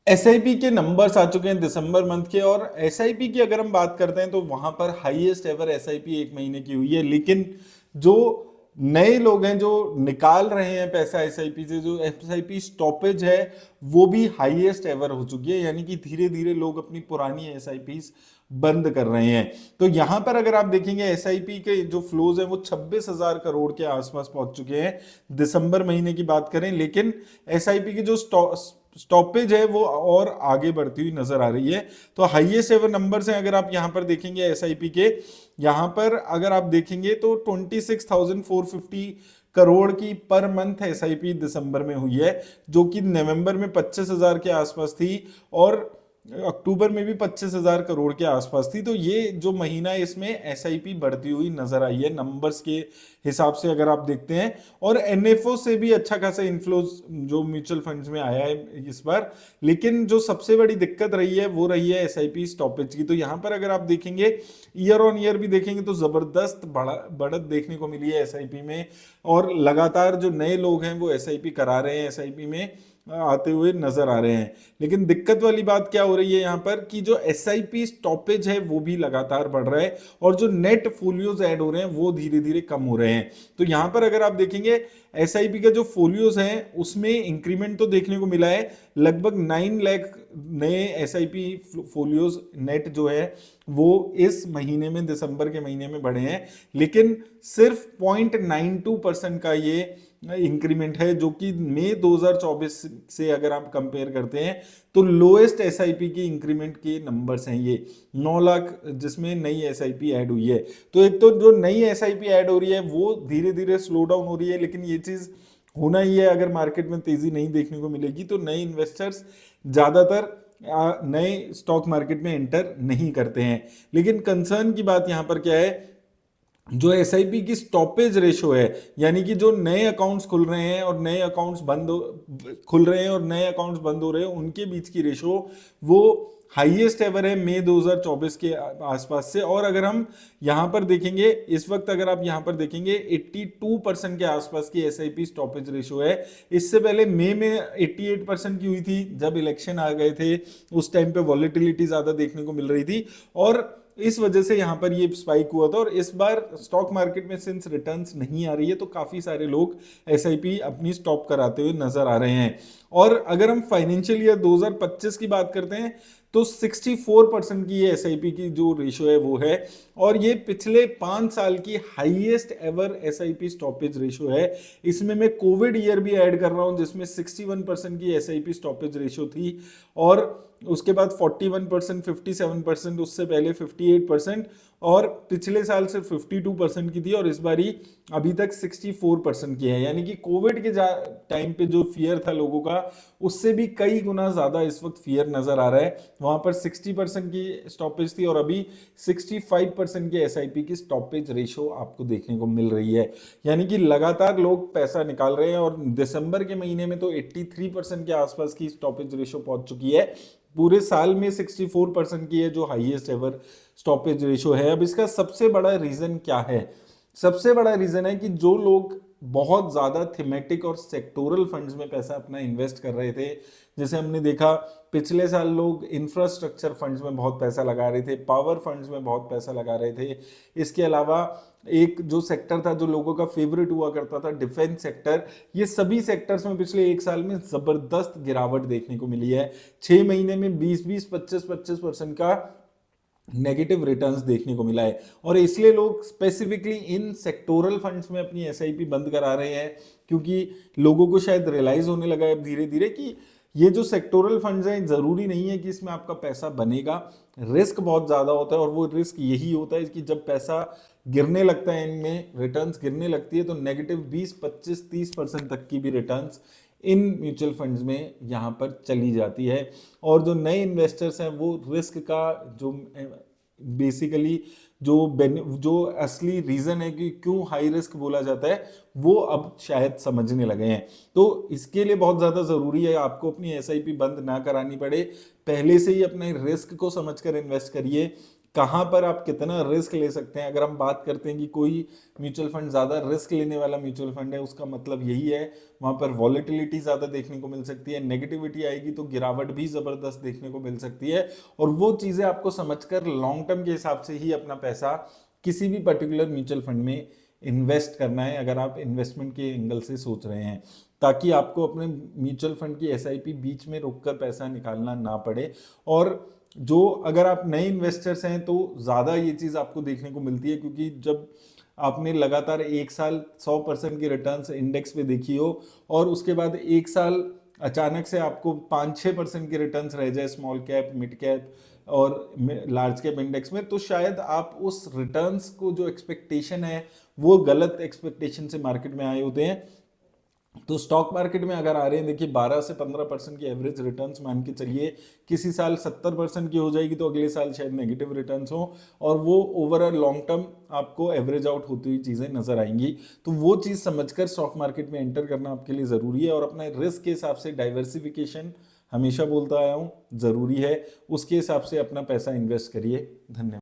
SIP के numbers आ चुके हैं दिसंबर मंथ के, और एसआईपी की अगर हम बात करते हैं तो वहां पर हाईएस्ट एवर एसआईपी एक महीने की हुई है। लेकिन जो नए लोग हैं जो निकाल रहे हैं पैसा एसआईपी से, जो एसआईपी स्टॉपेज है वो भी हाईएस्ट एवर हो चुकी है। यानी कि धीरे धीरे लोग अपनी पुरानी एसआईपी बंद कर रहे हैं। तो यहां पर अगर आप देखेंगे एसआईपी के जो फ्लोज हैं वो 26,000 करोड़ के आसपास पहुंच चुके हैं दिसंबर महीने की बात करें। लेकिन एसआईपी की जो स्टॉपेज है वो और आगे बढ़ती हुई नजर आ रही है। तो हाईएस्ट एवर नंबर्स हैं अगर आप यहां पर देखेंगे एसआईपी के, यहां पर अगर आप देखेंगे तो 26,450 करोड़ की पर मंथ एसआईपी दिसंबर में हुई है, जो कि नवंबर में 25,000 के आसपास थी और अक्टूबर में भी 25,000 करोड़ के आसपास थी। तो ये जो महीना है इसमें एसआईपी बढ़ती हुई नजर आई है नंबर्स के हिसाब से अगर आप देखते हैं। और एनएफओ से भी अच्छा खासा इन्फ्लोज जो म्यूचुअल फंड्स में आया है इस बार। लेकिन जो सबसे बड़ी दिक्कत रही है वो रही है एसआईपी स्टॉपेज की। तो यहां पर अगर आप देखेंगे ईयर ऑन ईयर भी देखेंगे तो जबरदस्त बढ़त देखने को मिली है एसआईपी में, और लगातार जो नए लोग हैं वो एसआईपी करा रहे हैं, एसआईपी में आते हुए नजर आ रहे हैं। लेकिन दिक्कत वाली बात क्या हो रही है यहाँ पर कि जो एसआईपी स्टॉपेज है वो भी लगातार बढ़ रहा है, और जो नेट फोलियोज ऐड हो रहे हैं वो धीरे धीरे कम हो रहे हैं। तो यहाँ पर अगर आप देखेंगे एसआईपी का जो फोलियोज हैं उसमें इंक्रीमेंट तो देखने को मिला है, लगभग 9 लाख नए एसआईपी फोलियोज नेट जो है वो इस महीने में दिसंबर के महीने में बढ़े हैं। लेकिन सिर्फ 0.92% का ये इंक्रीमेंट है, जो कि मई 2024 से अगर आप कंपेयर करते हैं तो लोएस्ट एसआईपी की इंक्रीमेंट के नंबर्स हैं ये 9 लाख जिसमें नई एसआईपी ऐड हुई है। तो एक तो जो नई एसआईपी ऐड हो रही है वो धीरे धीरे स्लो डाउन हो रही है, लेकिन ये चीज होना ही है। अगर मार्केट में तेजी नहीं देखने को मिलेगी तो नए इन्वेस्टर्स ज्यादातर नए स्टॉक मार्केट में एंटर नहीं करते हैं। लेकिन कंसर्न की बात यहां पर क्या है, जो एसआईपी की स्टॉपेज रेशो है, यानी कि जो नए अकाउंट्स खुल रहे हैं और नए अकाउंट्स खुल रहे हैं और नए अकाउंट्स बंद हो रहे हैं, उनके बीच की रेशो वो हाईएस्ट एवर है मई 2024 के आसपास से। और अगर हम यहां पर देखेंगे इस वक्त, अगर आप यहां पर देखेंगे 82% के आसपास की एसआईपी स्टॉपेज रेशो है। इससे पहले मई में 88% की हुई थी जब इलेक्शन आ गए थे, उस टाइम पे वॉलेटिलिटी ज्यादा देखने को मिल रही थी और इस वजह से यहां पर ये स्पाइक हुआ था। और इस बार स्टॉक मार्केट में सिंस रिटर्न्स नहीं आ रही है तो काफी सारे लोग एसआईपी अपनी स्टॉप कराते हुए नजर आ रहे हैं। और अगर हम फाइनेंशियल ईयर 2025 की बात करते हैं तो 64% की ये एसआईपी की जो रेशो है वो है, और ये पिछले 5 साल की highest ever SIP stoppage ratio है। इसमें मैं कोविड ईयर भी ऐड कर रहा हूं जिसमें 61% की एसआईपी स्टॉपेज रेशो थी, और उसके बाद 41%, 57%, उससे पहले 58%, और पिछले साल सिर्फ 52% की थी, और इस बारी अभी तक 64% की है। यानी कि कोविड के टाइम पे जो फियर था लोगों का उससे भी कई गुना ज्यादा इस वक्त फियर नजर आ रहा है। वहां पर 60% की स्टॉपेज थी और अभी 65% की एसआईपी की स्टॉपेज रेशो आपको देखने को मिल रही है। यानी कि लगातार लोग पैसा निकाल रहे हैं, और दिसंबर के महीने में तो 83% के आसपास की स्टॉपेज रेशो पहुंच चुकी है। पूरे साल में 64% की है जो हाईएस्ट एवर स्टॉपेज रेशो है। अब इसका सबसे बड़ा रीजन क्या है? सबसे बड़ा रीजन है कि जो लोग बहुत ज्यादा थीमेटिक और सेक्टोरल फंड्स में पैसा अपना इन्वेस्ट कर रहे थे, जैसे हमने देखा पिछले साल लोग इंफ्रास्ट्रक्चर फंड्स में बहुत पैसा लगा रहे थे, पावर फंड्स में बहुत पैसा लगा रहे थे। इसके अलावा एक जो सेक्टर था जो लोगों का फेवरेट हुआ करता था, डिफेंस सेक्टर, ये सभी सेक्टर्स में पिछले एक साल में जबरदस्त गिरावट देखने को मिली है। 6 महीने में 20-20, 25-25% का नेगेटिव रिटर्न्स देखने को मिला है। और इसलिए लोग स्पेसिफिकली इन सेक्टोरल फंड्स में अपनी एसआईपी बंद करा रहे हैं, क्योंकि लोगों को शायद रियलाइज होने लगा है धीरे धीरे कि ये जो सेक्टोरल फंड्स हैं जरूरी नहीं है कि इसमें आपका पैसा बनेगा, रिस्क बहुत ज्यादा होता है। और वो रिस्क यही होता है कि जब पैसा गिरने लगता है, इनमें रिटर्न्स गिरने लगती है तो नेगेटिव 20-25-30% तक की भी रिटर्न्स इन म्यूचुअल फंड्स में यहाँ पर चली जाती है। और जो नए इन्वेस्टर्स हैं वो रिस्क का जो बेसिकली जो असली रीजन है कि क्यों हाई रिस्क बोला जाता है वो अब शायद समझने लगे हैं। तो इसके लिए बहुत ज्यादा जरूरी है आपको अपनी एसआईपी बंद ना करानी पड़े, पहले से ही अपने रिस्क को समझकर इन्वेस्ट करिए। कहाँ पर आप कितना रिस्क ले सकते हैं। अगर हम बात करते हैं कि कोई म्यूचुअल फंड ज़्यादा रिस्क लेने वाला म्यूचुअल फंड है, उसका मतलब यही है वहाँ पर वॉलेटिलिटी ज़्यादा देखने को मिल सकती है, नेगेटिविटी आएगी तो गिरावट भी ज़बरदस्त देखने को मिल सकती है। और वो चीज़ें आपको समझकर लॉन्ग टर्म के हिसाब से ही अपना पैसा किसी भी पर्टिकुलर म्यूचुअल फंड में इन्वेस्ट करना है, अगर आप इन्वेस्टमेंट के एंगल से सोच रहे हैं, ताकि आपको अपने म्यूचुअल फंड की एसआईपी बीच में रोककर पैसा निकालना ना पड़े। और जो अगर आप नए इन्वेस्टर्स हैं तो ज़्यादा ये चीज़ आपको देखने को मिलती है, क्योंकि जब आपने लगातार एक साल 100% की रिटर्न्स इंडेक्स पे देखी हो और उसके बाद एक साल अचानक से आपको 5-6% की रिटर्न्स रह जाए स्मॉल कैप, मिड कैप और लार्ज कैप इंडेक्स में, तो शायद आप उस रिटर्न्स को जो एक्सपेक्टेशन है वो गलत एक्सपेक्टेशन से मार्केट में आए होते हैं। तो स्टॉक मार्केट में अगर आ रहे हैं, देखिए 12 से 15% की एवरेज रिटर्न्स मान के चलिए, किसी साल 70% की हो जाएगी तो अगले साल शायद नेगेटिव रिटर्न्स हो, और वो ओवर अ लॉन्ग टर्म आपको एवरेज आउट होती हुई चीज़ें नजर आएंगी। तो वो चीज़ समझकर स्टॉक मार्केट में एंटर करना आपके लिए ज़रूरी है, और अपने रिस्क के हिसाब से डाइवर्सिफिकेशन हमेशा बोलता आया हूँ ज़रूरी है, उसके हिसाब से अपना पैसा इन्वेस्ट करिए। धन्यवाद।